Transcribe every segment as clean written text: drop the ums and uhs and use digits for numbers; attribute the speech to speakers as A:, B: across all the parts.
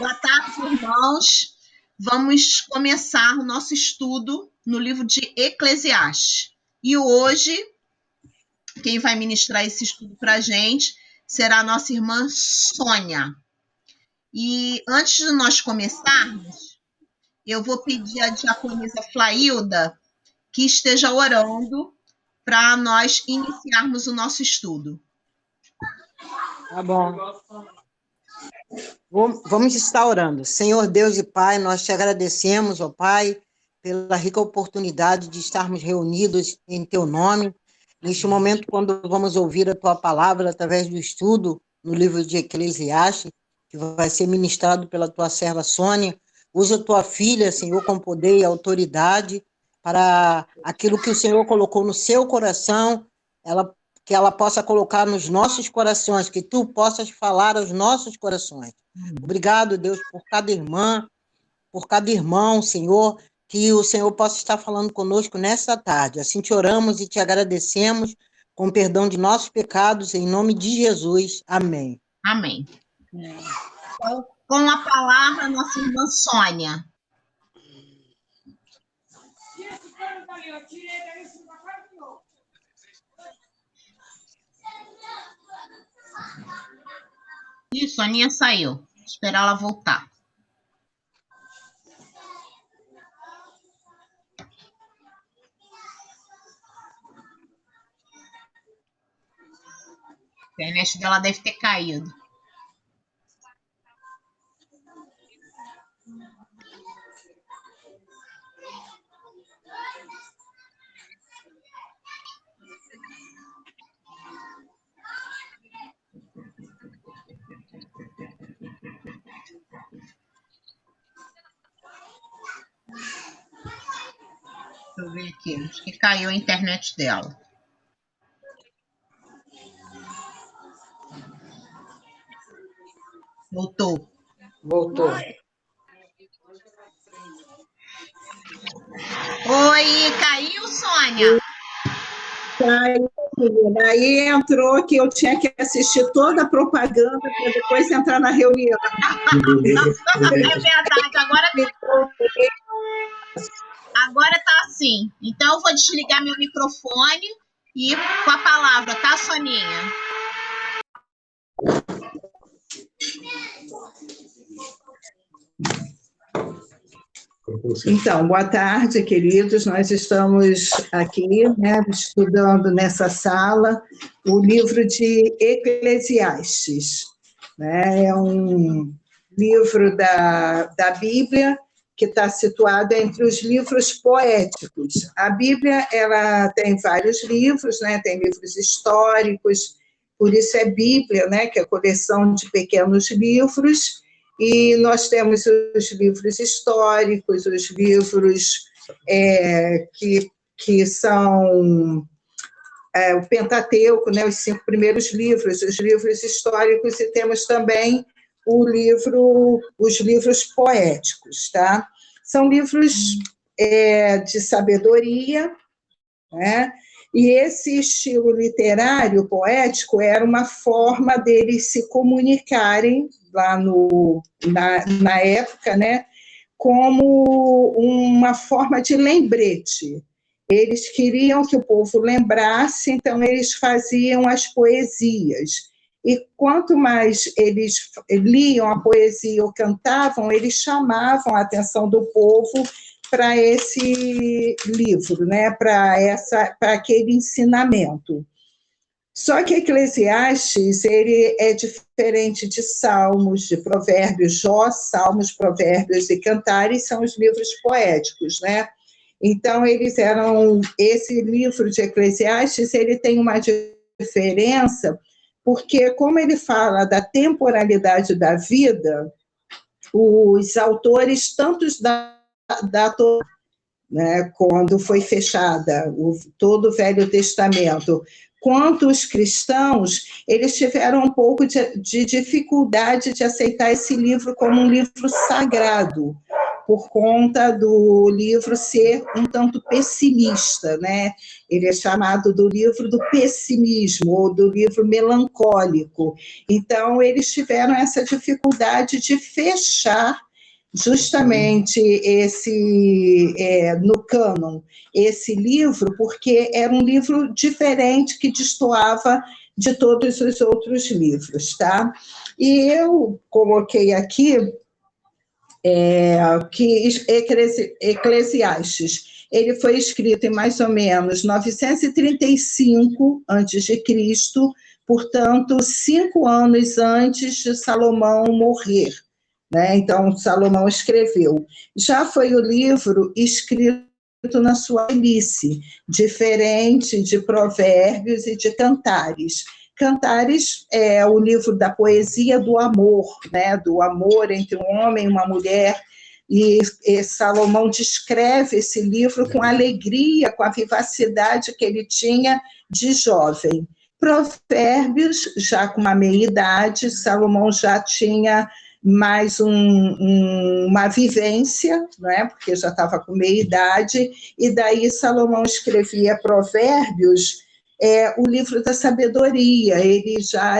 A: Boa tarde, irmãos. Vamos começar o nosso estudo no livro de Eclesiastes. E hoje, quem vai ministrar esse estudo para a gente será a nossa irmã Sônia. E antes de nós começarmos, eu vou pedir à diaconisa Flailda que esteja orando para nós iniciarmos o nosso estudo.
B: Tá bom. Vamos estar orando. Senhor Deus e Pai, nós te agradecemos, ó Pai, pela rica oportunidade de estarmos reunidos em teu nome. Neste momento, quando vamos ouvir a tua palavra através do estudo no livro de Eclesiastes, que vai ser ministrado pela tua serva Sônia, usa tua filha, Senhor, com poder e autoridade para aquilo que o Senhor colocou no seu coração, que ela possa colocar nos nossos corações, que tu possas falar aos nossos corações. Obrigado, Deus, por cada irmã, por cada irmão, Senhor, que o Senhor possa estar falando conosco nesta tarde. Assim te oramos e te agradecemos, com perdão de nossos pecados, em nome de Jesus. Amém.
A: Amém. Então, com a palavra, nossa irmã Sônia. Isso, a Aninha saiu. Esperar ela voltar. A internet dela deve ter caído. Deixa eu ver aqui. Acho que caiu a internet dela. Voltou. Oi, caiu, Sônia?
C: Caiu. Aí entrou que eu tinha que assistir toda a propaganda para depois entrar na reunião.
A: É verdade, agora tá assim. Então eu vou desligar meu microfone e ir com a palavra, tá, Soninha?
C: Então, boa tarde, queridos. Nós estamos aqui, estudando nessa sala o livro de Eclesiastes. É um livro da Bíblia que está situado entre os livros poéticos. A Bíblia ela tem vários livros, tem livros históricos, por isso é Bíblia, que é a coleção de pequenos livros. E nós temos os livros históricos, os livros que são o Pentateuco, os 5 primeiros livros, os livros históricos, e temos também os livros poéticos, tá? São livros de sabedoria, e esse estilo literário, poético, era uma forma deles se comunicarem lá na época, como uma forma de lembrete. Eles queriam que o povo lembrasse, então eles faziam as poesias. E quanto mais eles liam a poesia ou cantavam, eles chamavam a atenção do povo para esse livro, para aquele ensinamento. Só que Eclesiastes ele é diferente de Salmos, de Provérbios. Jó, Salmos, Provérbios e Cantares são os livros poéticos, Então, esse livro de Eclesiastes ele tem uma diferença, porque como ele fala da temporalidade da vida, os autores, tantos da quando foi fechada todo o Velho Testamento, quanto os cristãos, eles tiveram um pouco de dificuldade de aceitar esse livro como um livro sagrado, por conta do livro ser um tanto pessimista, né? Ele é chamado do livro do pessimismo, ou do livro melancólico. Então, eles tiveram essa dificuldade de fechar justamente no cânon, esse livro, porque era um livro diferente que destoava de todos os outros livros, tá? E eu coloquei aqui que Eclesiastes, ele foi escrito em mais ou menos 935 a.C., portanto, 5 anos antes de Salomão morrer, né? Então, Salomão escreveu. Já foi o livro escrito na sua velhice, diferente de Provérbios e de Cantares. Cantares é o livro da poesia do amor, né? Do amor entre um homem e uma mulher, e Salomão descreve esse livro com alegria, com a vivacidade que ele tinha de jovem. Provérbios, já com uma meia-idade, Salomão já tinha mais uma vivência, né? Porque já estava com meia-idade, e daí Salomão escrevia Provérbios, o livro da sabedoria. Ele já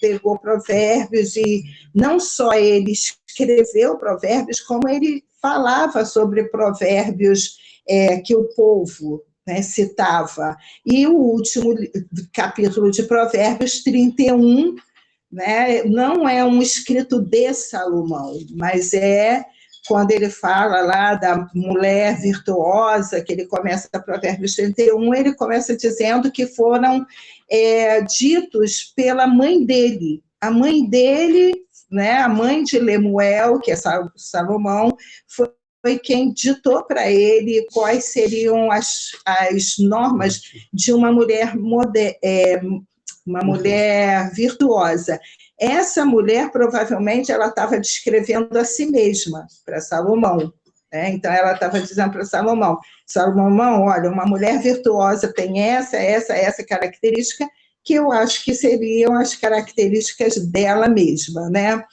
C: pegou Provérbios e não só ele escreveu Provérbios, como ele falava sobre Provérbios que o povo, né, citava. E o último capítulo de Provérbios, 31, né, não é um escrito de Salomão, mas quando ele fala lá da mulher virtuosa, que ele começa a Provérbios 31, ele começa dizendo que foram ditos pela mãe dele. A mãe dele, né, a mãe de Lemuel, que é Salomão, foi quem ditou para ele quais seriam as normas de uma mulher virtuosa. Essa mulher, provavelmente, ela estava descrevendo a si mesma para Salomão, né? Então, ela estava dizendo para Salomão, olha, uma mulher virtuosa tem essa característica, que eu acho que seriam as características dela mesma, né?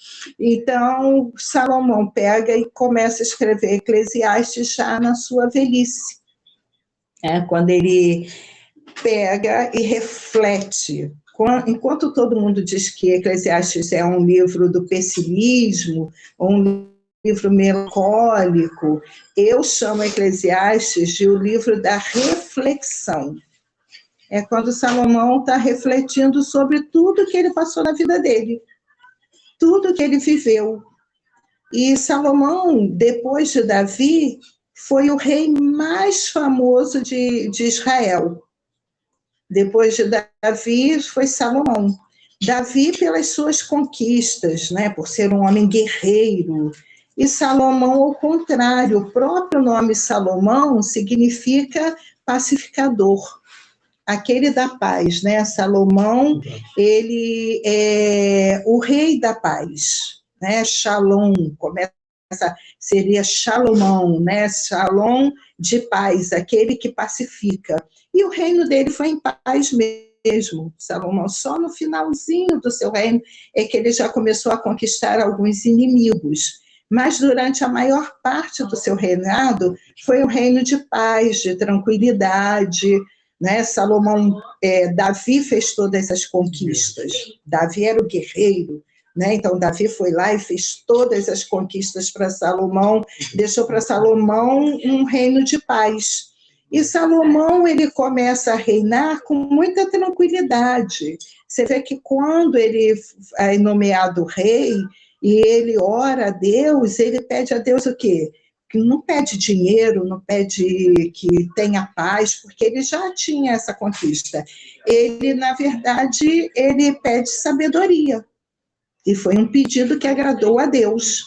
C: Então, Salomão pega e começa a escrever Eclesiastes já na sua velhice, quando ele pega e reflete. Enquanto todo mundo diz que Eclesiastes é um livro do pessimismo, ou um livro melancólico, eu chamo Eclesiastes de o livro da reflexão. É quando Salomão está refletindo sobre tudo que ele passou na vida dele, tudo que ele viveu. E Salomão, depois de Davi, foi o rei mais famoso de Israel. Depois de Davi, foi Salomão. Davi pelas suas conquistas, né, por ser um homem guerreiro. E Salomão, ao contrário, o próprio nome Salomão significa pacificador, aquele da paz, né? Salomão, ele é o rei da paz, né? Shalom, seria Shalomão, né? Shalom de paz, aquele que pacifica. E o reino dele foi em paz mesmo. Salomão, só no finalzinho do seu reino é que ele já começou a conquistar alguns inimigos. Mas durante a maior parte do seu reinado foi um reino de paz, de tranquilidade, né? Salomão, Davi fez todas as conquistas. Davi era o guerreiro, né? Então Davi foi lá e fez todas as conquistas para Salomão, deixou para Salomão um reino de paz. E Salomão, ele começa a reinar com muita tranquilidade. Você vê que quando ele é nomeado rei e ele ora a Deus, ele pede a Deus o quê? Não pede dinheiro, não pede que tenha paz, porque ele já tinha essa conquista. Ele, na verdade, ele pede sabedoria. E foi um pedido que agradou a Deus.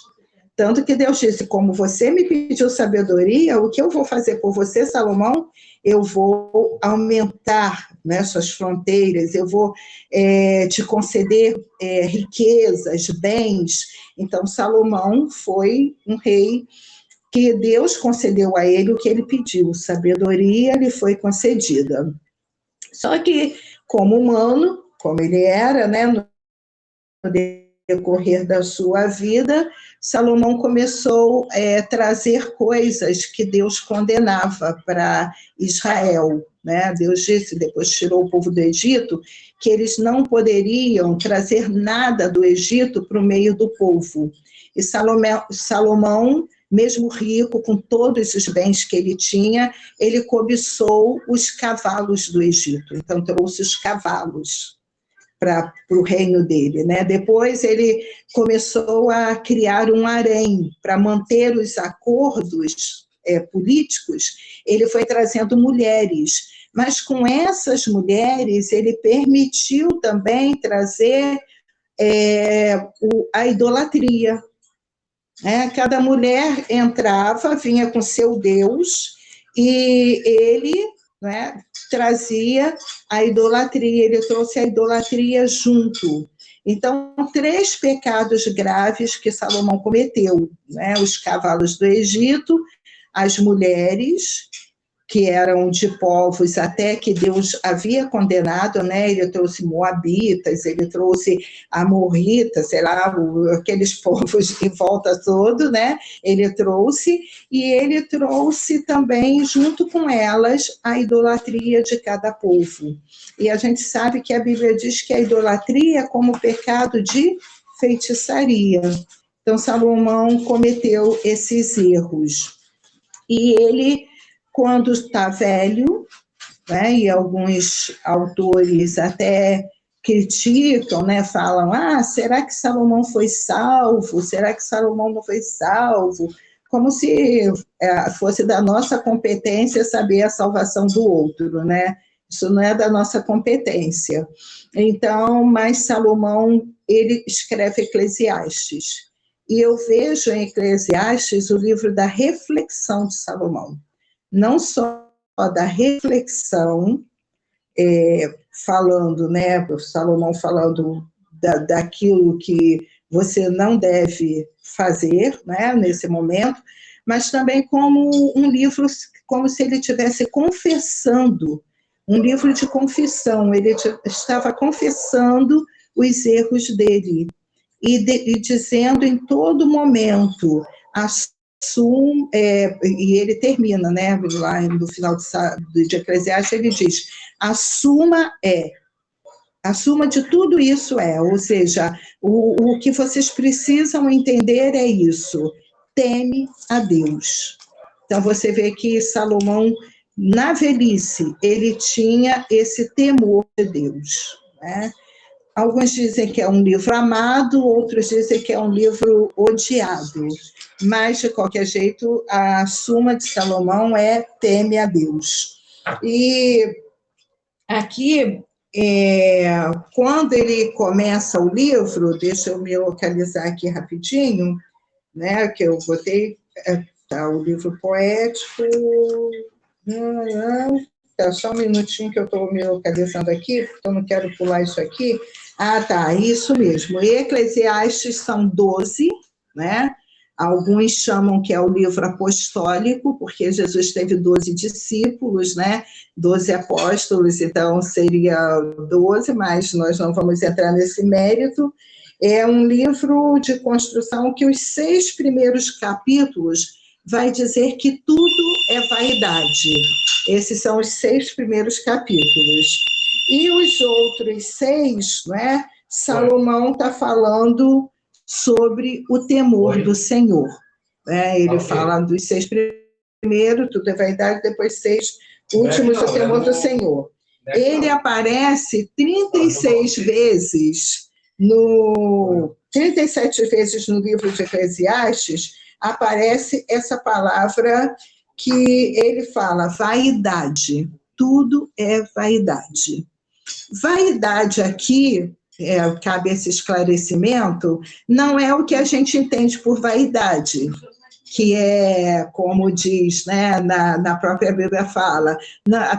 C: Tanto que Deus disse, como você me pediu sabedoria, o que eu vou fazer por você, Salomão? Eu vou aumentar, né, suas fronteiras, eu vou te conceder riquezas, bens. Então, Salomão foi um rei que Deus concedeu a ele o que ele pediu, sabedoria lhe foi concedida. Só que, como humano, como ele era, né, no decorrer da sua vida, Salomão começou a trazer coisas que Deus condenava para Israel, né? Deus disse, depois tirou o povo do Egito, que eles não poderiam trazer nada do Egito para o meio do povo. E Salomão, mesmo rico, com todos os bens que ele tinha, ele cobiçou os cavalos do Egito, então trouxe os cavalos para o reino dele, né? Depois ele começou a criar um harém para manter os acordos políticos, ele foi trazendo mulheres, mas com essas mulheres ele permitiu também trazer a idolatria. Cada mulher entrava, vinha com seu Deus, e ele, né, trazia a idolatria, ele trouxe a idolatria junto. Então, 3 pecados graves que Salomão cometeu, né? Os cavalos do Egito, as mulheres, que eram de povos até que Deus havia condenado, né? Ele trouxe moabitas, ele trouxe amorritas, sei lá, aqueles povos em volta todo, né? Ele trouxe também, junto com elas, a idolatria de cada povo. E a gente sabe que a Bíblia diz que a idolatria é como pecado de feitiçaria. Então, Salomão cometeu esses erros. E ele, quando está velho, né, e alguns autores até criticam, né, falam, será que Salomão foi salvo? Será que Salomão não foi salvo? Como se fosse da nossa competência saber a salvação do outro, né? Isso não é da nossa competência. Então, mas Salomão, ele escreve Eclesiastes. E eu vejo em Eclesiastes o livro da reflexão de Salomão. Não só da reflexão, falando, né, Salomão falando daquilo que você não deve fazer, né, nesse momento, mas também como um livro, como se ele estivesse confessando, um livro de confissão, ele estava confessando os erros dele, e dizendo em todo momento, e ele termina, né, lá no final de Eclesiastes, ele diz, a suma de tudo isso ou seja, o que vocês precisam entender é isso, teme a Deus. Então, você vê que Salomão, na velhice, ele tinha esse temor de Deus, né? Alguns dizem que é um livro amado, outros dizem que é um livro odiado, mas, de qualquer jeito, a suma de Salomão é teme a Deus. E aqui, quando ele começa o livro, deixa eu me localizar aqui rapidinho, né, que eu botei, o livro poético, só um minutinho que eu estou me localizando aqui, porque eu não quero pular isso aqui. Isso mesmo. Eclesiastes são 12, né? Alguns chamam que é o livro apostólico, porque Jesus teve 12 discípulos, né? 12 apóstolos, então seria 12, mas nós não vamos entrar nesse mérito. É um livro de construção que os 6 primeiros capítulos vai dizer que tudo é vaidade. Esses são os 6 primeiros capítulos. E os outros 6, né, Salomão está falando sobre o temor do Senhor. Ele fala dos 6 primeiros, tudo é vaidade, depois 6 últimos, o temor do Senhor. Ele aparece 37 vezes no livro de Eclesiastes, aparece essa palavra que ele fala, vaidade. Tudo é vaidade. Vaidade aqui, cabe esse esclarecimento, não é o que a gente entende por vaidade, que é, como diz, né, na própria Bíblia fala,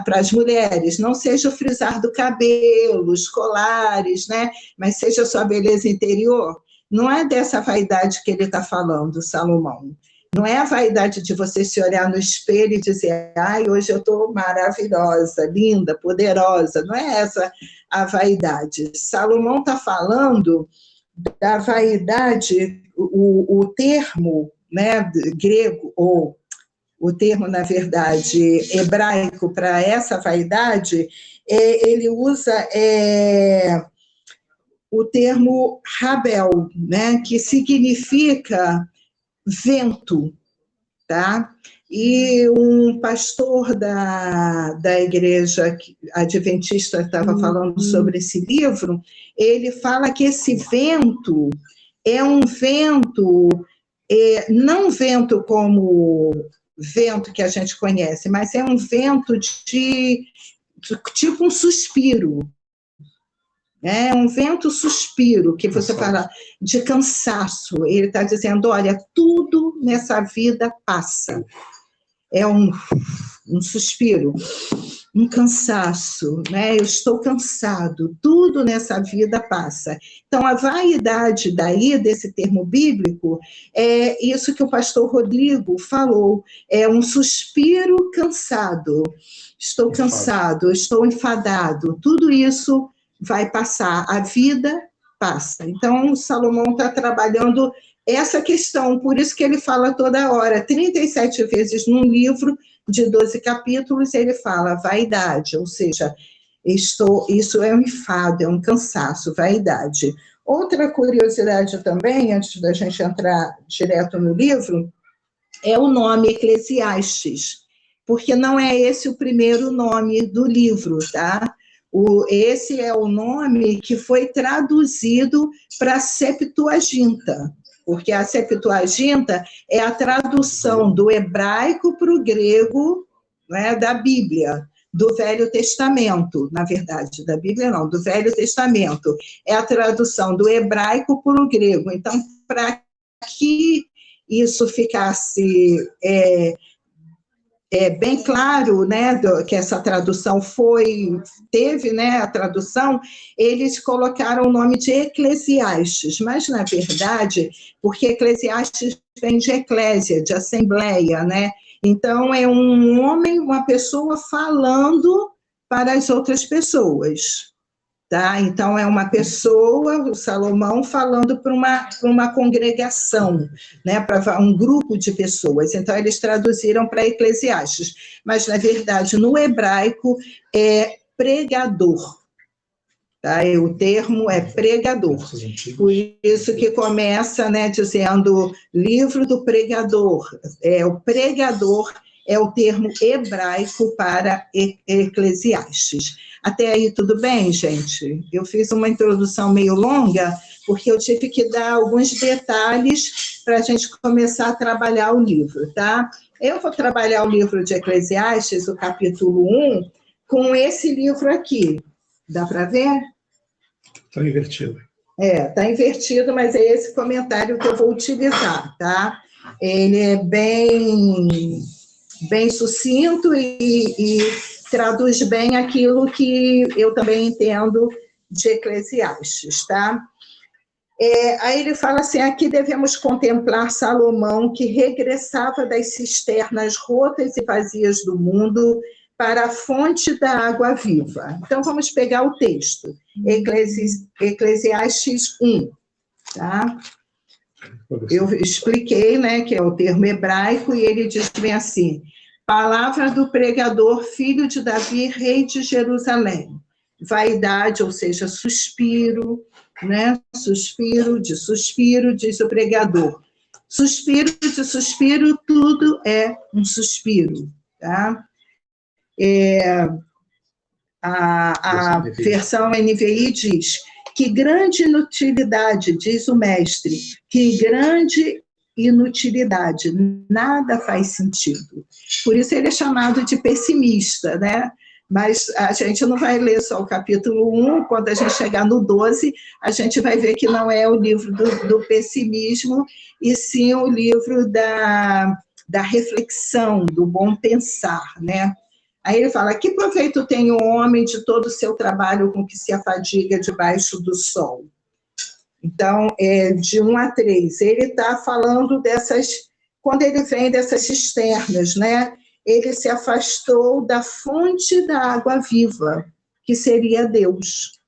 C: para as mulheres, não seja o frisar do cabelo, os colares, né, mas seja a sua beleza interior. Não é dessa vaidade que ele está falando, Salomão. Não é a vaidade de você se olhar no espelho e dizer, hoje eu estou maravilhosa, linda, poderosa. Não é essa a vaidade. Salomão está falando da vaidade, o termo, né, grego, ou o termo, na verdade, hebraico para essa vaidade, ele usa o termo Rabel, né, que significa vento, tá? E um pastor da igreja adventista estava falando sobre esse livro, ele fala que esse vento é um vento, não vento como vento que a gente conhece, mas é um vento de tipo um suspiro. É um vento suspiro, que você fala de cansaço. Ele está dizendo, olha, tudo nessa vida passa. É um suspiro, um cansaço, né? Eu estou cansado, tudo nessa vida passa. Então, a vaidade daí, desse termo bíblico, é isso que o pastor Rodrigo falou, é um suspiro cansado. Estou cansado, estou enfadado, tudo isso vai passar, a vida passa. Então, Salomão está trabalhando essa questão, por isso que ele fala toda hora, 37 vezes num livro de 12 capítulos, ele fala vaidade, ou seja, isso é um enfado, é um cansaço, vaidade. Outra curiosidade também, antes da gente entrar direto no livro, é o nome Eclesiastes, porque não é esse o primeiro nome do livro, tá? Esse é o nome que foi traduzido para a Septuaginta, porque a Septuaginta é a tradução do hebraico para o grego, né, da Bíblia, do Velho Testamento, na verdade, da Bíblia não, do Velho Testamento. É a tradução do hebraico para o grego. Então, para que isso ficasse bem claro, né, que essa tradução teve, né, a tradução, eles colocaram o nome de Eclesiastes, mas, na verdade, porque Eclesiastes vem de eclésia, de assembleia, né, então é um homem, uma pessoa falando para as outras pessoas. Tá? Então, é uma pessoa, o Salomão, falando para uma congregação, né? Para um grupo de pessoas. Então, eles traduziram para Eclesiastes. Mas, na verdade, no hebraico, é pregador. Tá? O termo é pregador. Por isso que começa, né, dizendo livro do pregador. O pregador é o termo hebraico para Eclesiastes. Até aí tudo bem, gente? Eu fiz uma introdução meio longa, porque eu tive que dar alguns detalhes para a gente começar a trabalhar o livro, tá? Eu vou trabalhar o livro de Eclesiastes, o capítulo 1, com esse livro aqui. Dá para ver?
D: Está invertido.
C: Está invertido, mas é esse comentário que eu vou utilizar, tá? Ele é bem sucinto e traduz bem aquilo que eu também entendo de Eclesiastes, tá? Aí ele fala assim, aqui devemos contemplar Salomão, que regressava das cisternas rotas e vazias do mundo para a fonte da água viva. Então, vamos pegar o texto, Eclesiastes 1, tá? Eu expliquei, né, que é o termo hebraico, e ele diz bem assim, palavra do pregador, filho de Davi, rei de Jerusalém. Vaidade, ou seja, suspiro, né? Suspiro, diz o pregador. Suspiro de suspiro, tudo é um suspiro, tá? A versão NVI diz, que grande inutilidade, diz o mestre, que grande inutilidade, nada faz sentido. Por isso ele é chamado de pessimista, né? Mas a gente não vai ler só o capítulo 1, quando a gente chegar no 12, a gente vai ver que não é o livro do pessimismo, e sim o livro da reflexão, do bom pensar, né? Aí ele fala, que proveito tem o homem de todo o seu trabalho com que se afadiga debaixo do sol? Então, de 1 a 3, ele está falando quando ele vem dessas cisternas, né? Ele se afastou da fonte da água viva, que seria Deus.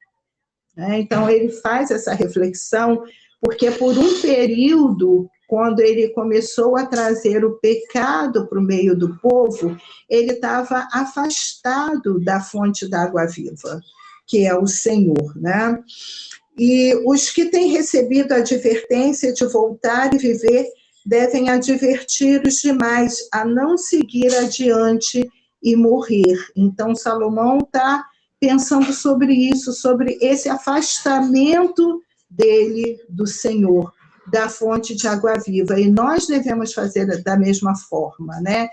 C: né? Então, ele faz essa reflexão, porque por um período, quando ele começou a trazer o pecado para o meio do povo, ele estava afastado da fonte da água viva, que é o Senhor, né? E os que têm recebido a advertência de voltar e viver devem advertir os demais a não seguir adiante e morrer. Então, Salomão está pensando sobre isso, sobre esse afastamento dele do Senhor, da fonte de água viva. E nós devemos fazer da mesma forma, né?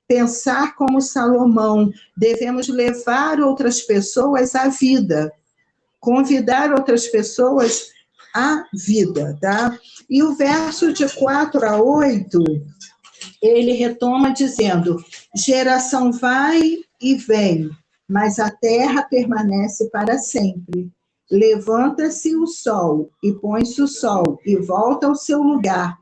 C: Pensar como Salomão, devemos levar outras pessoas à vida, convidar outras pessoas à vida, tá? E o verso de 4 a 8, ele retoma dizendo: geração vai e vem, mas a terra permanece para sempre. Levanta-se o sol, e põe-se o sol, e volta ao seu lugar,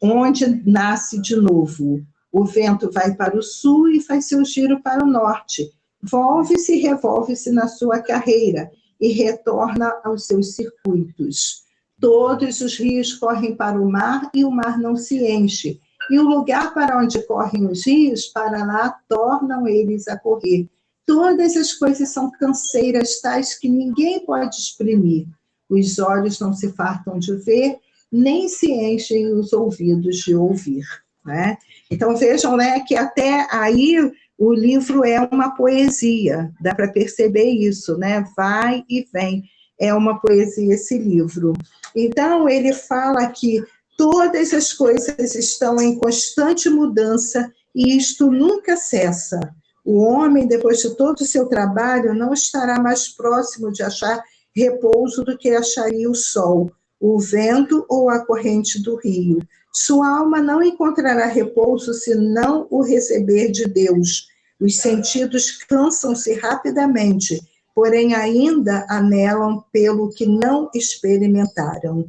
C: onde nasce de novo. O vento vai para o sul e faz seu giro para o norte. Volve-se e revolve-se na sua carreira, e retorna aos seus circuitos. Todos os rios correm para o mar, e o mar não se enche. E o lugar para onde correm os rios, para lá tornam eles a correr. Todas as coisas são canseiras tais que ninguém pode exprimir. Os olhos não se fartam de ver, nem se enchem os ouvidos de ouvir, né? Então, vejam, né, que até aí o livro é uma poesia, dá para perceber isso, né? Vai e vem, é uma poesia esse livro. Então, ele fala que todas as coisas estão em constante mudança e isto nunca cessa. O homem, depois de todo o seu trabalho, não estará mais próximo de achar repouso do que acharia o sol, o vento ou a corrente do rio. Sua alma não encontrará repouso se não o receber de Deus. Os sentidos cansam-se rapidamente, porém ainda anelam pelo que não experimentaram.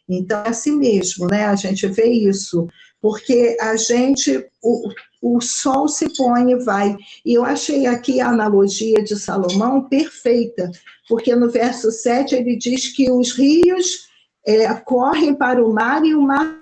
C: Então, é assim mesmo, né? A gente vê isso, porque a gente, o sol se põe e vai. E eu achei aqui a analogia de Salomão perfeita, porque no verso 7 ele diz que os rios correm para o mar e o mar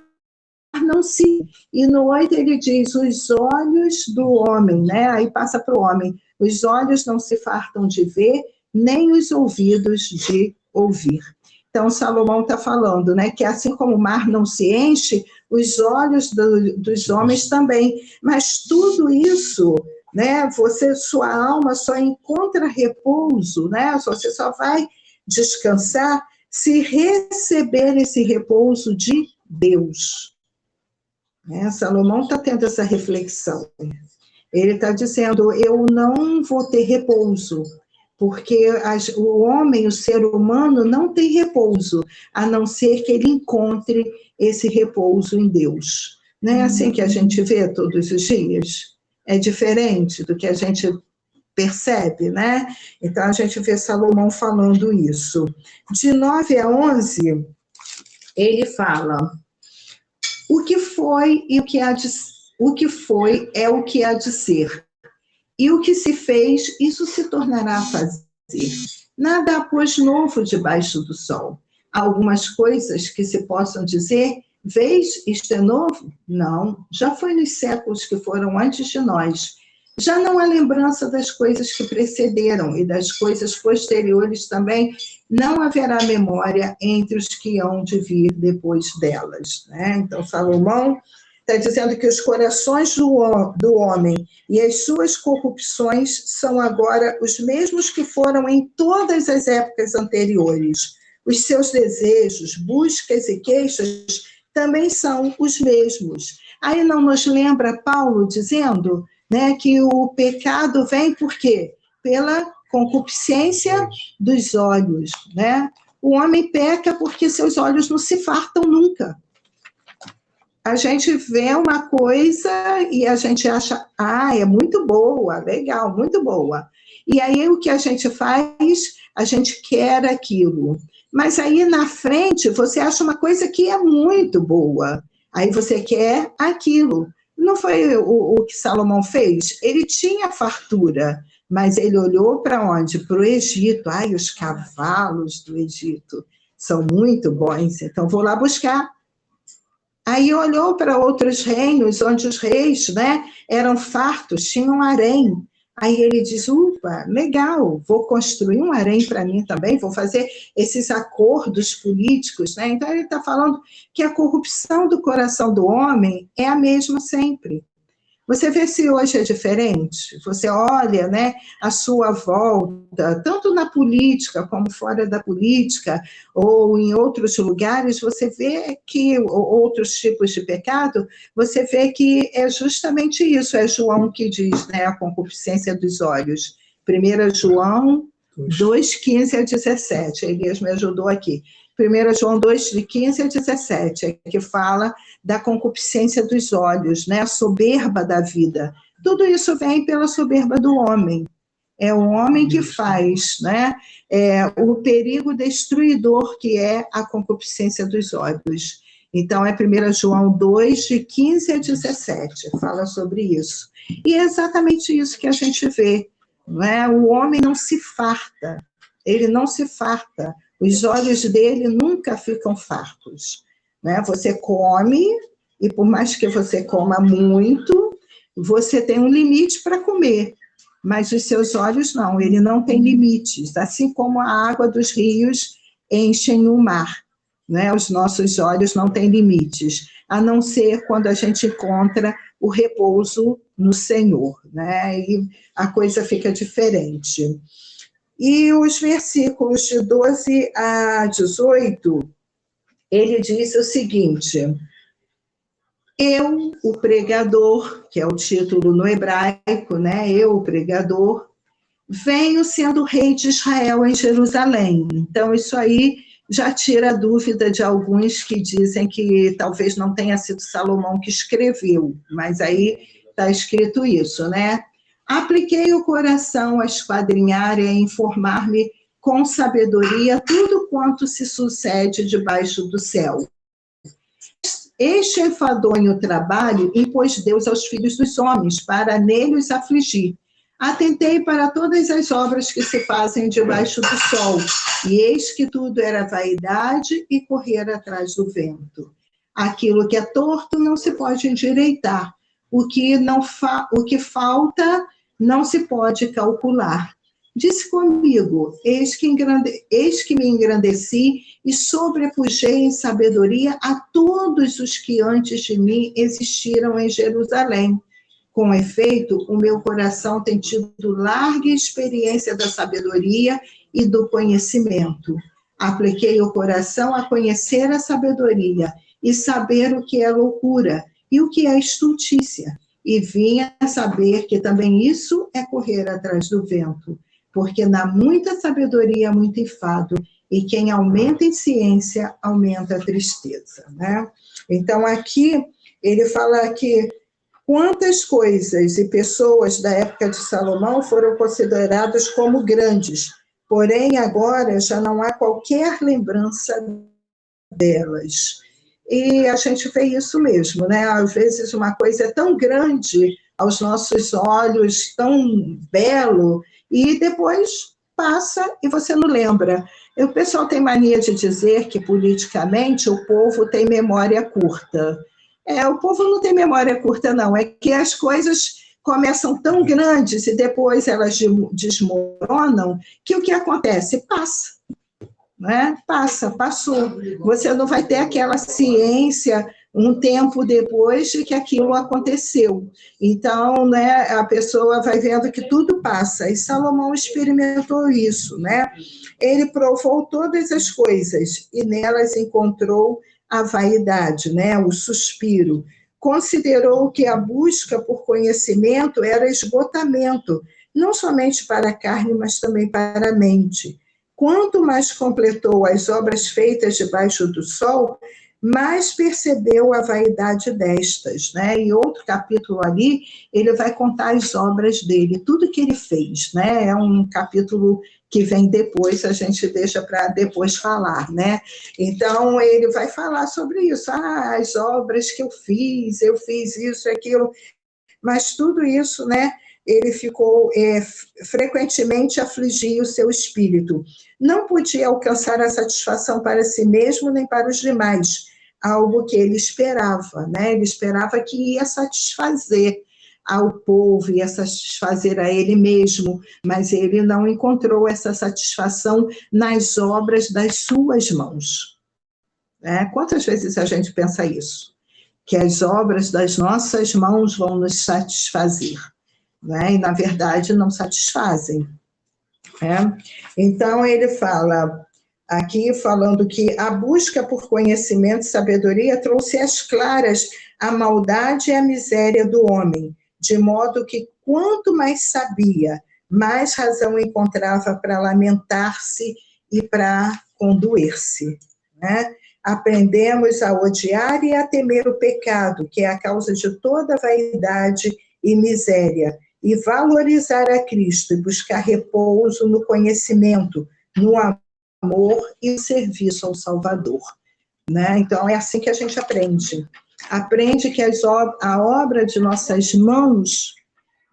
C: não se... E no 8 ele diz, os olhos do homem, né? Aí passa para o homem, os olhos não se fartam de ver, nem os ouvidos de ouvir. Então, Salomão está falando, né, que assim como o mar não se enche, os olhos dos homens também. Mas tudo isso, né, sua alma só encontra repouso, né, você só vai descansar se receber esse repouso de Deus. Né? Salomão está tendo essa reflexão. Ele está dizendo, eu não vou ter repouso, porque o homem, o ser humano, não tem repouso, a não ser que ele encontre esse repouso em Deus. Não é assim que a gente vê todos os dias? É diferente do que a gente percebe, né? Então, a gente vê Salomão falando isso. De 9 a 11, ele fala, o que foi e o que há de, o que foi é o que há de ser. E o que se fez, isso se tornará a fazer. Nada há, pois, novo debaixo do sol. Há algumas coisas que se possam dizer, vês, isto é novo? Não, já foi nos séculos que foram antes de nós. Já não há lembrança das coisas que precederam, e das coisas posteriores também não haverá memória entre os que hão de vir depois delas. Né? Então, Salomão está dizendo que os corações do homem e as suas corrupções são agora os mesmos que foram em todas as épocas anteriores. Os seus desejos, buscas e queixas também são os mesmos. Aí não nos lembra Paulo dizendo, né, que o pecado vem por quê? Pela concupiscência dos olhos. Né? O homem peca porque seus olhos não se fartam nunca. A gente vê uma coisa e a gente acha, é muito boa, legal, muito boa. E aí o que a gente faz? A gente quer aquilo. Mas aí na frente você acha uma coisa que é muito boa. Aí você quer aquilo. Não foi o que Salomão fez? Ele tinha fartura, Mas ele olhou para onde? Para o Egito. Ai, os cavalos do Egito são muito bons, então vou lá buscar. Aí olhou para outros reinos, onde os reis, né, eram fartos, tinham harém. Aí ele diz, upa, legal, vou construir um harém para mim também, vou fazer esses acordos políticos, né? Então ele está falando que a corrupção do coração do homem é a mesma sempre. Você vê se hoje é diferente? Você olha, né, a sua volta, tanto na política como fora da política, ou em outros lugares, você vê que, outros tipos de pecado, você vê que é justamente isso, é João que diz, né, a concupiscência dos olhos. 1 João 2, 15 a 17, a Elias me ajudou aqui. 1 João 2, de 15 a 17, que fala da concupiscência dos olhos, né? A soberba da vida. Tudo isso vem pela soberba do homem. É o homem que faz, né? O perigo destruidor que é a concupiscência dos olhos. Então, é 1 João 2, de 15 a 17, fala sobre isso. E é exatamente isso que a gente vê, não é? O homem não se farta, ele não se farta. Os olhos dele nunca ficam fartos, né? Você come, e por mais que você coma muito, você tem um limite para comer, mas os seus olhos não, ele não tem limites, assim como a água dos rios enchem o mar, né? Os nossos olhos não têm limites, a não ser quando a gente encontra o repouso no Senhor, né? E a coisa fica diferente. E os versículos de 12 a 18, ele diz o seguinte: eu, o pregador, que é o título no hebraico, né? Eu, o pregador, venho sendo rei de Israel em Jerusalém. Então, isso aí já tira a dúvida de alguns que dizem que talvez não tenha sido Salomão que escreveu, mas aí está escrito isso, né? Apliquei o coração a esquadrinhar e a informar-me com sabedoria tudo quanto se sucede debaixo do céu. Este enfadonho trabalho impôs Deus aos filhos dos homens, para nele os afligir. Atentei para todas as obras que se fazem debaixo do sol, e eis que tudo era vaidade e correr atrás do vento. Aquilo que é torto não se pode endireitar, o que falta não se pode calcular. Disse comigo, eis que me engrandeci e sobrepujei em sabedoria a todos os que antes de mim existiram em Jerusalém. Com efeito, o meu coração tem tido larga experiência da sabedoria e do conhecimento. Apliquei o coração a conhecer a sabedoria e saber o que é loucura e o que é estultícia. E vim a saber que também isso é correr atrás do vento, porque na muita sabedoria há muito enfado, e quem aumenta em ciência, aumenta a tristeza, né? Então, aqui, ele fala que quantas coisas e pessoas da época de Salomão foram consideradas como grandes, porém, agora já não há qualquer lembrança delas. E a gente vê isso mesmo, né? Às vezes uma coisa é tão grande aos nossos olhos, tão belo, e depois passa e você não lembra. O pessoal tem mania de dizer que politicamente o povo tem memória curta. O povo não tem memória curta, não. É que as coisas começam tão grandes e depois elas desmoronam, que o que acontece? Passa. Né? Passou. Você não vai ter aquela ciência um tempo depois de que aquilo aconteceu. Então, né, a pessoa vai vendo que tudo passa. E Salomão experimentou isso, né? Ele provou todas as coisas e nelas encontrou a vaidade, né? O suspiro. Considerou que a busca por conhecimento era esgotamento, não somente para a carne, mas também para a mente. Quanto mais completou as obras feitas debaixo do sol, mais percebeu a vaidade destas, né? E outro capítulo ali, ele vai contar as obras dele, tudo que ele fez, né? É um capítulo que vem depois, a gente deixa para depois falar, né? Então, ele vai falar sobre isso, as obras que eu fiz isso, aquilo, mas tudo isso, né? ele ficou frequentemente afligia o seu espírito. Não podia alcançar a satisfação para si mesmo nem para os demais, algo que ele esperava, né? Ele esperava que ia satisfazer ao povo, ia satisfazer a ele mesmo, mas ele não encontrou essa satisfação nas obras das suas mãos. Quantas vezes a gente pensa isso? Que as obras das nossas mãos vão nos satisfazer, né? E, na verdade, não satisfazem. Então, ele fala aqui, falando que a busca por conhecimento e sabedoria trouxe às claras a maldade e a miséria do homem, de modo que, quanto mais sabia, mais razão encontrava para lamentar-se e para condoer-se, né? Aprendemos a odiar e a temer o pecado, que é a causa de toda vaidade e miséria, e valorizar a Cristo e buscar repouso no conhecimento, no amor e no serviço ao Salvador, né? Então, é assim que a gente aprende. Aprende que a obra de nossas mãos,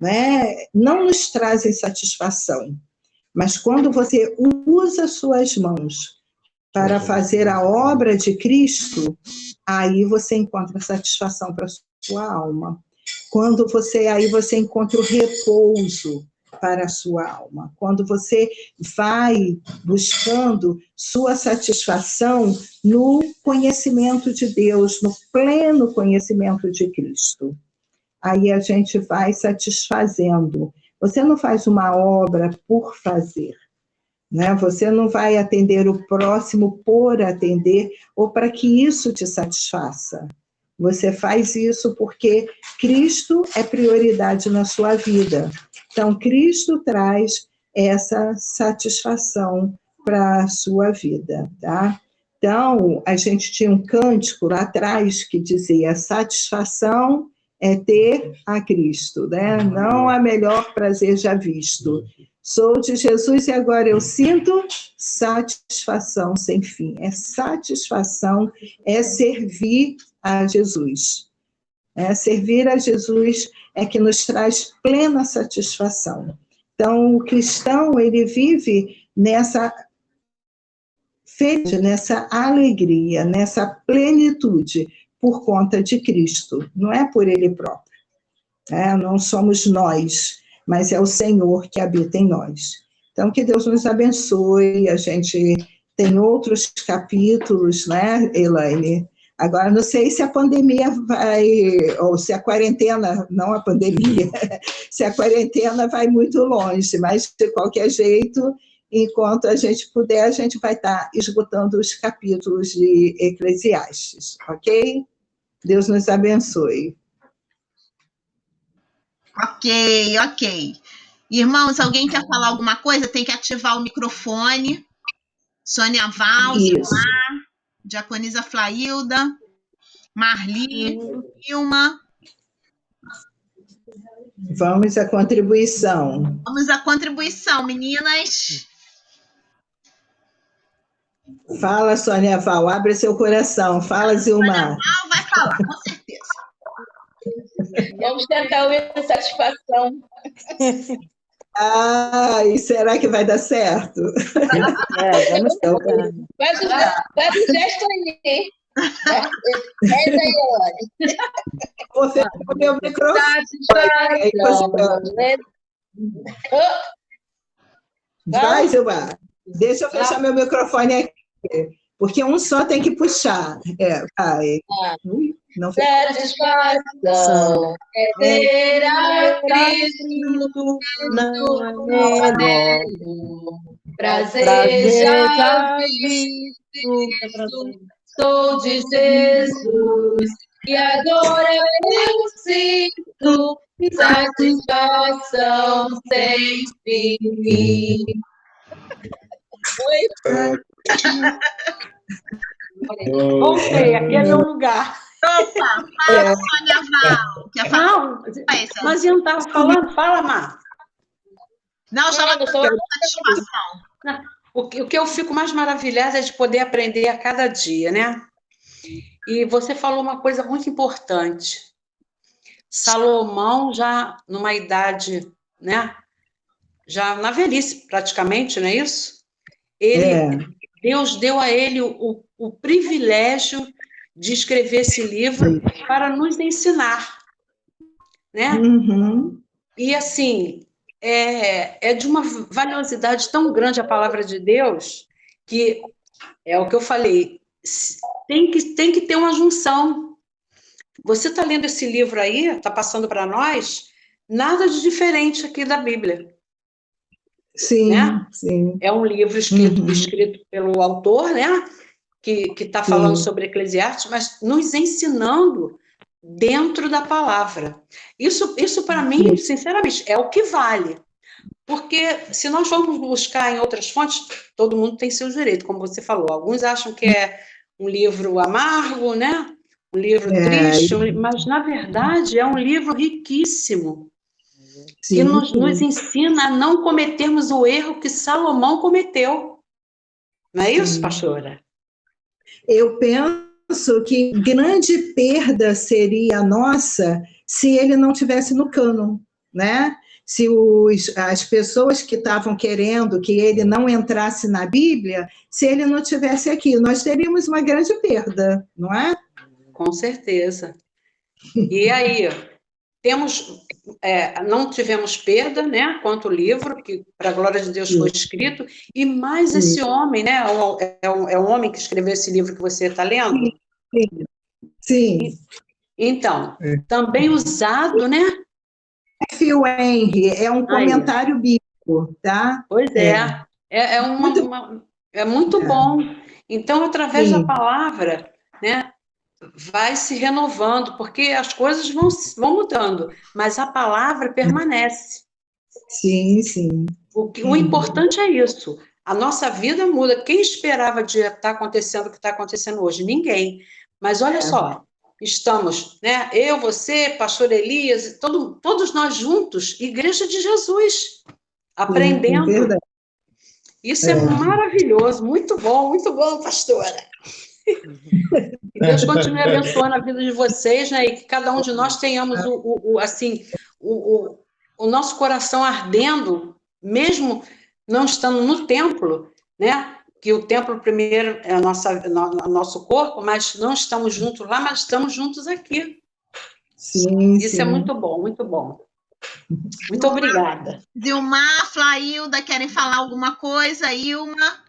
C: né, não nos trazem satisfação, mas quando você usa suas mãos para fazer a obra de Cristo, aí você encontra satisfação para a sua alma. Aí você encontra o repouso para a sua alma. Quando você vai buscando sua satisfação no conhecimento de Deus, no pleno conhecimento de Cristo. Aí a gente vai satisfazendo. Você não faz uma obra por fazer, né? Você não vai atender o próximo por atender ou para que isso te satisfaça. Você faz isso porque Cristo é prioridade na sua vida. Então, Cristo traz essa satisfação para a sua vida, tá? Então, a gente tinha um cântico lá atrás que dizia: satisfação é ter a Cristo, né? Não há melhor prazer já visto. Sou de Jesus e agora eu sinto satisfação sem fim. É satisfação, é servir a Jesus. Servir a Jesus é que nos traz plena satisfação. Então, o cristão, ele vive nessa felicidade, nessa alegria, nessa plenitude, por conta de Cristo, não é por ele próprio. Não somos nós, mas é o Senhor que habita em nós. Então, que Deus nos abençoe. A gente tem outros capítulos, né, Elaine? Agora, não sei se a pandemia vai, ou se a quarentena, não a pandemia, se a quarentena vai muito longe, mas, de qualquer jeito, enquanto a gente puder, a gente vai estar esgotando os capítulos de Eclesiastes, ok? Deus nos abençoe.
A: Ok. Irmãos, alguém quer falar alguma coisa? Tem que ativar o microfone. Sônia Val, Gilmar, Diaconisa Flailda, Marli, Vilma.
C: Vamos à contribuição.
A: Vamos à contribuição, meninas.
C: Fala, Sônia Val, abre seu coração. Fala, Zilmar.
A: Sônia Val vai falar, com certeza.
E: Vamos tentar ouvir a satisfação.
C: E será que vai dar certo?
B: Vamos tentar.
E: Faz o gesto aí. Faz aí, olha.
C: Vou fechar o meu microfone. Vai, Zilmar. Deixa eu fechar meu microfone aqui, porque um só tem que puxar. Vai. Não
E: satisfação é ter a Cristo, não é melhor. Prazer já visto, sou de Jesus, e agora eu sinto satisfação sem fim.
F: Voltei, aqui é meu lugar.
A: Opa, fala, Sônia Val. Quer falar?
F: Não, mas eu não estava falando, fala, Mar.
A: Não, estava dando satisfação.
F: O que eu fico mais maravilhada é de poder aprender a cada dia, né? E você falou uma coisa muito importante. Salomão, já numa idade né? Já na velhice, praticamente, não é isso? Deus deu a ele o privilégio de escrever esse livro para nos ensinar, né?
C: Uhum.
F: E, assim, é de uma valiosidade tão grande a palavra de Deus, que é o que eu falei, tem que ter uma junção. Você está lendo esse livro aí, está passando para nós, nada de diferente aqui da Bíblia.
C: Sim,
F: Né?
C: sim.
F: É um livro escrito pelo autor, né? Que está falando sobre Eclesiastes, mas nos ensinando dentro da palavra. Isso para mim, sinceramente, é o que vale. Porque se nós formos buscar em outras fontes, todo mundo tem seu direito, como você falou. Alguns acham que é um livro amargo, né? Um livro triste, mas, na verdade, é um livro riquíssimo, que nos ensina a não cometermos o erro que Salomão cometeu. Não é isso, pastora?
C: Eu penso que grande perda seria nossa se ele não tivesse no cânon, né? Se as pessoas que estavam querendo que ele não entrasse na Bíblia, se ele não tivesse aqui, nós teríamos uma grande perda, não é?
F: Com certeza. E aí, não tivemos perda, né, quanto o livro, que, para a glória de Deus, foi escrito, e mais esse homem, né, é um homem que escreveu esse livro que você está lendo?
C: Sim.
F: Então, também usado, né?
C: F.U. Henry, é um comentário bíblico, tá?
F: Pois é muito bom. Então, através da palavra, né, vai se renovando, porque as coisas vão mudando, mas a palavra permanece.
C: Sim, sim.
F: O importante é isso. A nossa vida muda. Quem esperava de estar acontecendo o que está acontecendo hoje? Ninguém. Mas olha só, estamos, né? Eu, você, pastor Elias, todos nós juntos, Igreja de Jesus, aprendendo.
C: Sim, verdade.
F: Isso é maravilhoso, muito bom, pastora. E Deus continue abençoando a vida de vocês, né? E que cada um de nós tenhamos o nosso coração ardendo, mesmo não estando no templo, né? Que o templo primeiro é o nosso corpo, mas não estamos juntos lá, mas estamos juntos aqui.
C: Sim,
F: Isso é muito bom, muito bom. Muito obrigada.
A: Zilmar, Flailda, querem falar alguma coisa? Ilma?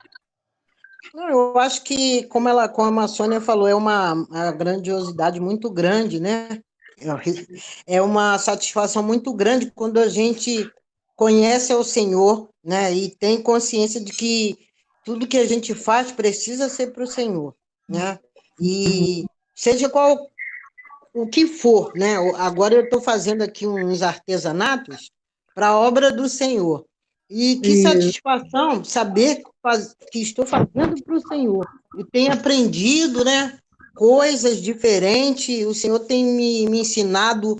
B: Não, eu acho que, como a Sônia falou, é uma grandiosidade muito grande, né? É uma satisfação muito grande quando a gente conhece o Senhor, né? E tem consciência de que tudo que a gente faz precisa ser para o Senhor, né? E seja qual o que for, né? Agora eu estou fazendo aqui uns artesanatos para a obra do Senhor. E que satisfação saber que estou fazendo para o Senhor. E tenho aprendido, né, coisas diferentes, o Senhor tem me ensinado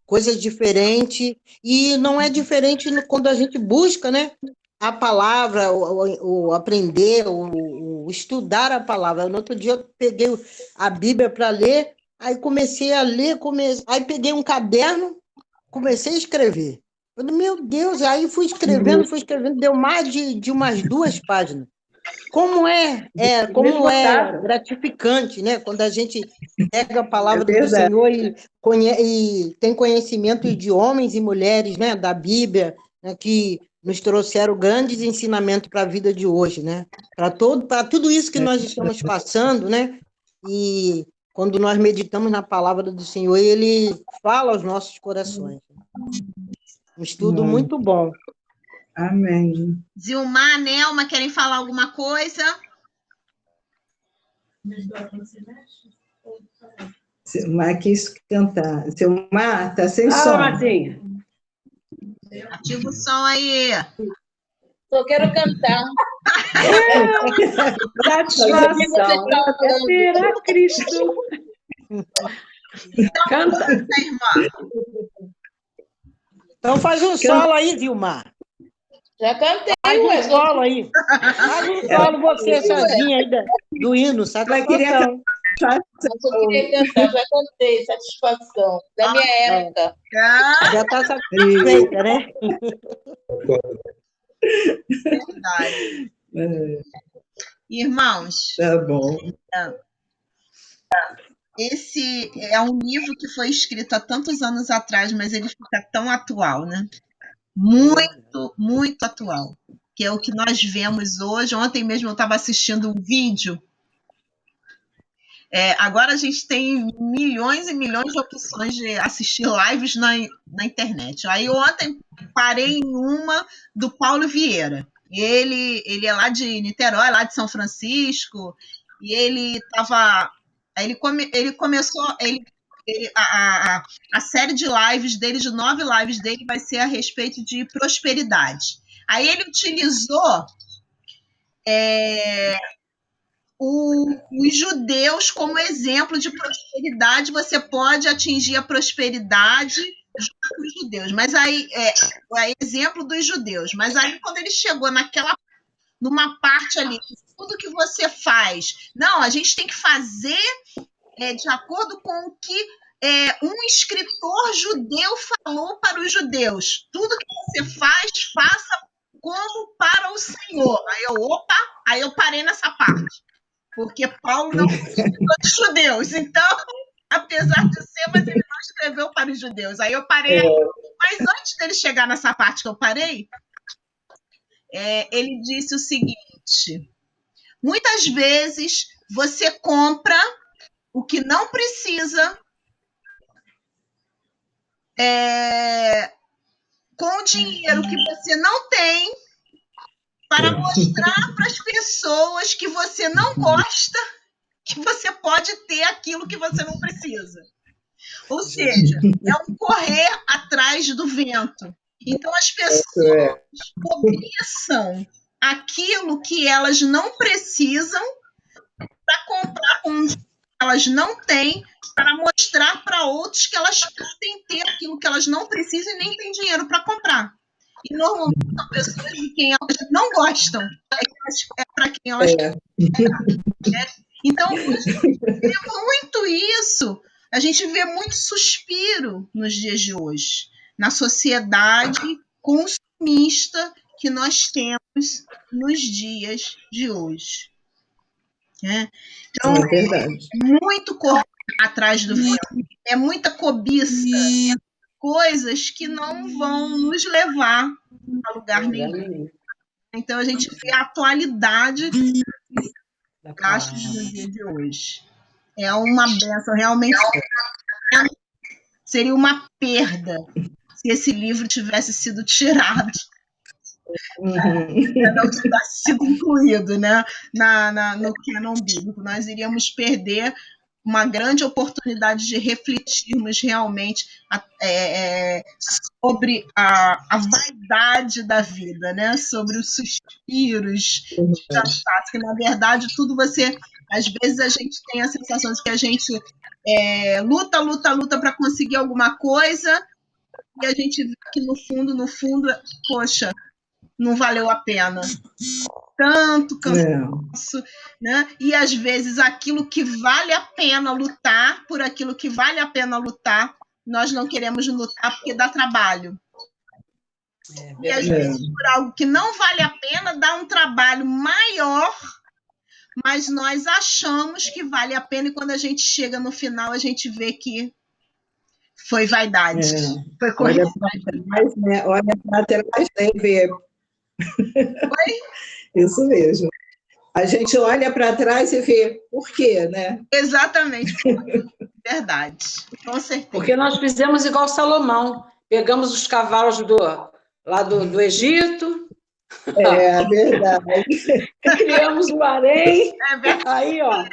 B: coisas diferentes, e não é diferente quando a gente busca, né, a palavra, o aprender, o estudar a palavra. No outro dia eu peguei a Bíblia para ler, aí comecei a ler, aí peguei um caderno, comecei a escrever. Eu falei, meu Deus, aí fui escrevendo, deu mais de umas 2 páginas. Como é gratificante, né? Quando a gente pega a palavra do Senhor e tem conhecimento de homens e mulheres, né, da Bíblia, né, que nos trouxeram grandes ensinamentos para a vida de hoje, né? Para tudo isso que nós estamos passando, né? E quando nós meditamos na palavra do Senhor, Ele fala aos nossos corações. Um estudo muito bom.
C: Amém.
A: Zilmar, Nelma, querem falar alguma coisa?
C: Zilmar quis cantar. Zilmar, está sem som.
F: Martinha.
A: Ativa o som aí.
E: Só quero cantar.
F: Satisfação. Será Cristo. Canta.
A: Irmã.
B: Então faz um solo aí, Zilmar.
E: Já cantei,
B: Faz um solo aí. Faz um solo você sozinha aí do hino, sabe?
E: Mas eu queria cantar, já cantei, satisfação. Da minha época.
B: Já está satisfeita, né?
A: Verdade. Irmãos,
C: Tá bom.
A: esse é um livro que foi escrito há tantos anos atrás, mas ele fica tão atual, né? Muito, muito atual. Que é o que nós vemos hoje. Ontem mesmo eu estava assistindo um vídeo. Agora a gente tem milhões e milhões de opções de assistir lives na internet. Aí ontem parei em uma do Paulo Vieira. Ele é lá de Niterói, lá de São Francisco, e ele estava. Ele começou. A série de lives dele, de 9 lives dele, vai ser a respeito de prosperidade. Aí ele utilizou os judeus como exemplo de prosperidade. Você pode atingir a prosperidade junto com os judeus, mas aí é exemplo dos judeus. Mas aí quando ele chegou numa parte ali, tudo que você faz, não, a gente tem que fazer de acordo com o que um escritor judeu falou para os judeus. Tudo que você faz, faça como para o Senhor. Aí eu parei nessa parte. Porque Paulo não escreveu de judeus. Então, apesar de ser, mas ele não escreveu para os judeus. Aí eu parei. Mas antes dele chegar nessa parte que eu parei, ele disse o seguinte: muitas vezes você compra o que não precisa com o dinheiro que você não tem para mostrar para as pessoas que você não gosta que você pode ter aquilo que você não precisa. Ou seja, é um correr atrás do vento. Então, as pessoas cobiçam aquilo que elas não precisam para comprar com um dinheiro que elas não têm, para mostrar para outros que elas podem ter aquilo que elas não precisam e nem têm dinheiro para comprar. E normalmente são pessoas de quem elas não gostam. É para quem elas querem. Então, a gente vê muito isso. A gente vê muito suspiro nos dias de hoje, na sociedade consumista que nós temos nos dias de hoje. Então,
C: é verdade.
A: Muito correr atrás do vento, é muita cobiça, coisas que não vão nos levar a lugar nenhum. Então, a gente vê a atualidade nos dias de hoje. É uma bênção, realmente seria uma perda se esse livro tivesse sido tirado, não tivesse sido incluído, né, no cânon bíblico. Nós iríamos perder uma grande oportunidade de refletirmos realmente sobre a vaidade da vida, né? Sobre os suspiros de cansaço, que na verdade tudo às vezes a gente tem a sensação de que a gente luta para conseguir alguma coisa e a gente vê que no fundo, poxa, não valeu a pena. Tanto cansaço, né? E às vezes aquilo que vale a pena lutar, por aquilo que vale a pena lutar, nós não queremos lutar porque dá trabalho. E às vezes por algo que não vale a pena, dá um trabalho maior, mas nós achamos que vale a pena e quando a gente chega no final, a gente vê que foi vaidade. Foi correr.
C: Olha para trás e vê.
A: Oi?
C: Isso mesmo. A gente olha para trás e vê por quê, né?
A: Exatamente. Verdade. Com certeza.
F: Porque nós fizemos igual Salomão. Pegamos os cavalos lá do Egito.
C: É verdade.
F: Criamos o harém.
A: É verdade.
F: Aí, ó.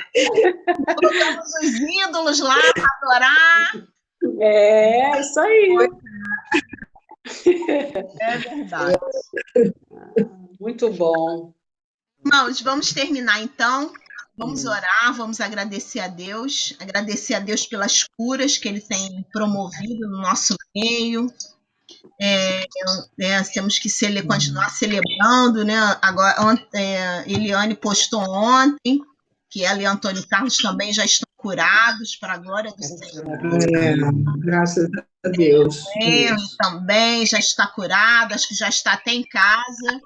A: Colocamos os ídolos lá para adorar.
F: É, isso aí.
A: É verdade.
F: Muito bom.
A: Irmãos, vamos terminar então. Vamos orar, vamos agradecer a Deus pelas curas que Ele tem promovido no nosso meio. Temos que continuar celebrando, né? Agora, Eliane postou ontem que ela e Antônio Carlos também já estão curados para a glória do Senhor.
C: Graças a Deus.
A: Também já está curada, acho que já está até em casa.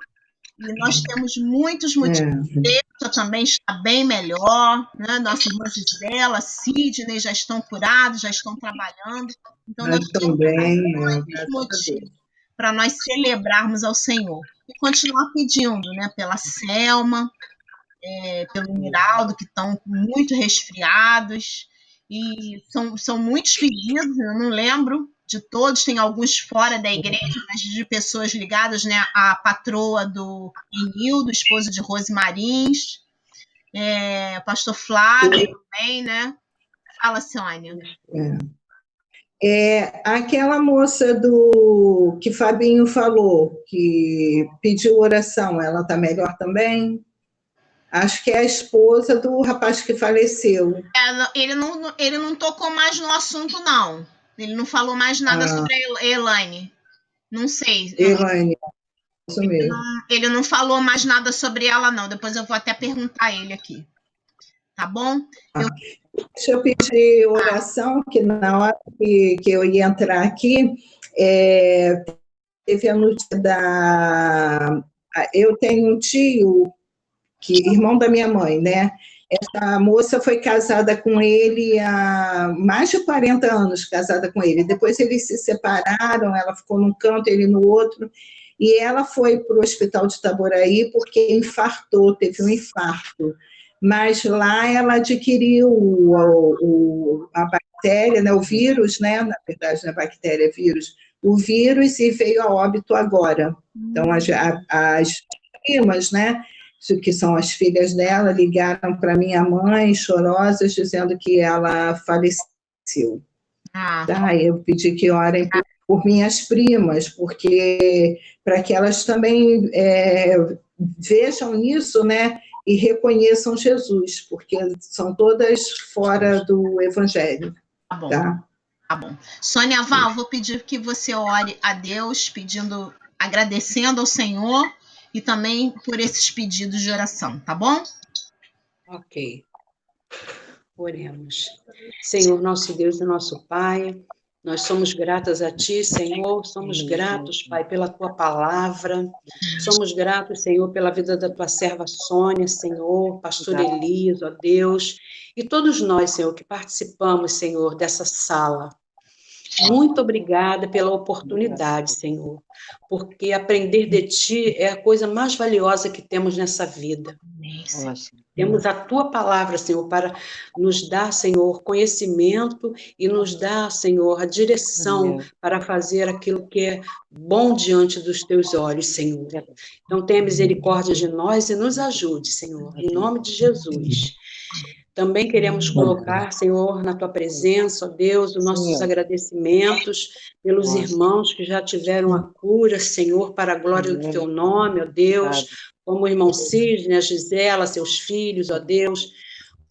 A: E nós temos muitos motivos. Também está bem melhor, né? Nossa irmã Gisela, Sidney já estão curados, já estão trabalhando. Então, nós temos muitos motivos para nós celebrarmos ao Senhor. E continuar pedindo, né? Pela Selma, pelo Miraldo, que estão muito resfriados. E são muitos pedidos, eu não lembro de todos, tem alguns fora da igreja, mas de pessoas ligadas, né? A patroa do Enildo, esposa de Rose Marins, o pastor Flávio também, né? Fala, Sônia.
C: Aquela moça que Fabinho falou, que pediu oração, ela está melhor também? Acho que é a esposa do rapaz que faleceu.
A: Ele não tocou mais no assunto, não. Ele não falou mais nada sobre a Elaine. Não sei.
C: Elaine, isso mesmo.
A: Ele não falou mais nada sobre ela, não. Depois eu vou até perguntar a ele aqui. Tá bom?
C: Deixa eu pedir oração, que na hora que eu ia entrar aqui, teve a notícia eu tenho um tio, irmão da minha mãe, né? Essa moça foi casada com ele há mais de 40 anos, casada com ele. Depois eles se separaram, ela ficou num canto, ele no outro, e ela foi para o hospital de Itaboraí porque infartou, teve um infarto. Mas lá ela adquiriu a bactéria, né, o vírus, né? Na verdade, não é bactéria, é vírus. O vírus, e veio a óbito agora. Então, as primas, né, que são as filhas dela, ligaram para minha mãe, chorosas, dizendo que ela faleceu. Tá? Eu pedi que orem por minhas primas, porque para que elas também vejam nisso, né, e reconheçam Jesus, porque são todas fora do Evangelho.
A: Tá bom. Tá bom. Sônia Val, vou pedir que você ore a Deus, agradecendo ao Senhor, e também por esses pedidos de oração, tá bom?
F: Ok. Oremos. Senhor, nosso Deus e nosso Pai, nós somos gratas a Ti, Senhor, somos gratos, Pai, pela Tua palavra, somos gratos, Senhor, pela vida da Tua serva Sônia, Senhor, pastor Elias, ó Deus, e todos nós, Senhor, que participamos, Senhor, dessa sala. Muito obrigada pela oportunidade, Senhor, porque aprender de Ti é a coisa mais valiosa que temos nessa vida. Temos a Tua palavra, Senhor, para nos dar, Senhor, conhecimento e nos dar, Senhor, a direção para fazer aquilo que é bom diante dos Teus olhos, Senhor. Então, tenha misericórdia de nós e nos ajude, Senhor, em nome de Jesus. Também queremos colocar, Senhor, na Tua presença, ó Deus, os nossos agradecimentos pelos irmãos que já tiveram a cura, Senhor, para a glória do Teu nome, ó Deus, como o irmão Sidney, a Gisela, seus filhos, ó Deus,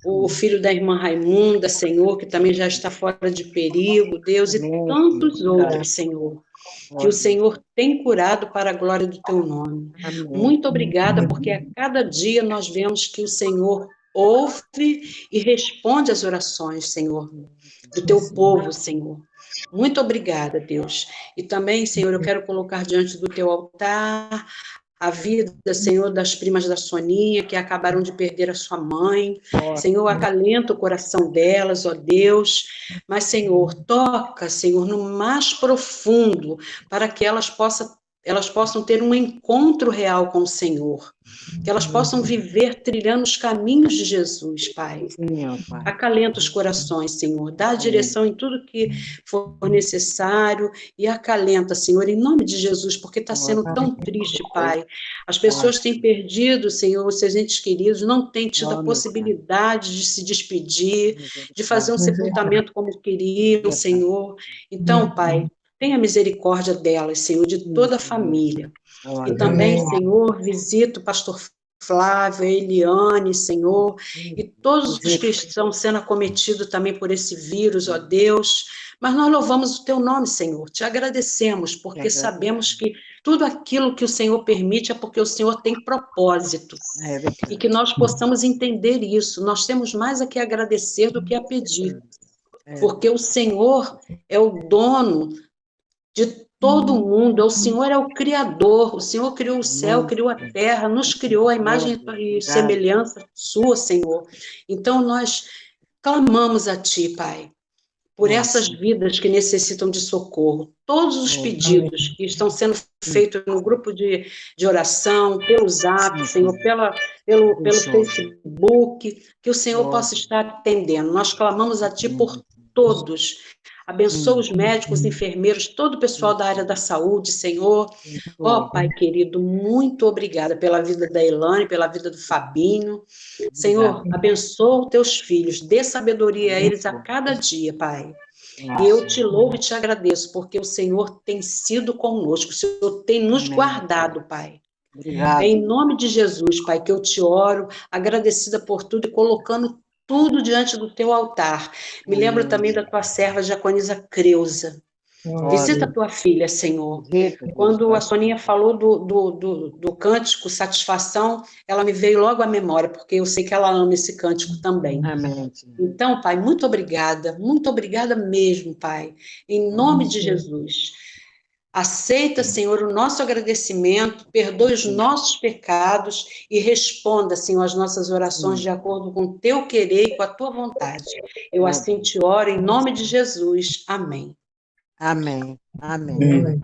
F: o filho da irmã Raimunda, Senhor, que também já está fora de perigo, Deus, e tantos outros, Senhor, que o Senhor tem curado para a glória do Teu nome. Muito obrigada, porque a cada dia nós vemos que o Senhor ouve e responde às orações, Senhor, do Teu povo, Senhor. Muito obrigada, Deus. E também, Senhor, eu quero colocar diante do Teu altar a vida, Senhor, das primas da Soninha, que acabaram de perder a sua mãe. Senhor, acalenta o coração delas, ó Deus. Mas, Senhor, toca, Senhor, no mais profundo, para que elas possam ter um encontro real com o Senhor, que elas possam viver trilhando os caminhos de Jesus, Pai. Acalenta os corações, Senhor, dá direção em tudo que for necessário e acalenta, Senhor, em nome de Jesus, porque está sendo tão triste, Pai. As pessoas têm perdido, Senhor, os seus entes queridos, não têm tido a possibilidade de se despedir, de fazer um sepultamento como queriam, Senhor. Então, Pai, tenha misericórdia delas, Senhor, de toda a família. E também, Senhor, visita o pastor Flávio, a Eliane, Senhor, e todos os que estão sendo acometidos também por esse vírus, ó Deus. Mas nós louvamos o Teu nome, Senhor, te agradecemos, porque sabemos que tudo aquilo que o Senhor permite é porque o Senhor tem propósito. E que nós possamos entender isso. Nós temos mais a que agradecer do que a pedir. Porque o Senhor é o dono de todo mundo, o Senhor é o Criador, o Senhor criou o céu, criou a terra, nos criou a imagem e semelhança sua, Senhor. Então, nós clamamos a Ti, Pai, por essas vidas que necessitam de socorro. Todos os pedidos que estão sendo feitos no grupo de oração, pelo Zap, Senhor, pelo Facebook, que o Senhor possa estar atendendo. Nós clamamos a Ti por todos. Abençoa os médicos, os enfermeiros, todo o pessoal da área da saúde, Senhor. Ó, Pai querido, muito obrigada pela vida da Elane, pela vida do Fabinho. Senhor, abençoa os teus filhos, dê sabedoria a eles a cada dia, Pai. E eu te louvo e te agradeço, porque o Senhor tem sido conosco, o Senhor tem nos guardado, Pai. É em nome de Jesus, Pai, que eu te oro, agradecida por tudo e colocando tudo diante do teu altar. Me lembro também da tua serva, Diaconisa Creuza. Visita a tua filha, Senhor. Quando a Soninha falou do cântico Satisfação, ela me veio logo à memória, porque eu sei que ela ama esse cântico também. Então, Pai, muito obrigada mesmo, Pai, em nome de Jesus. Aceita, Senhor, o nosso agradecimento, perdoe os nossos pecados e responda, Senhor, as nossas orações de acordo com o teu querer e com a tua vontade. Eu assim te oro em nome de Jesus. Amém.
B: Amém. Amém.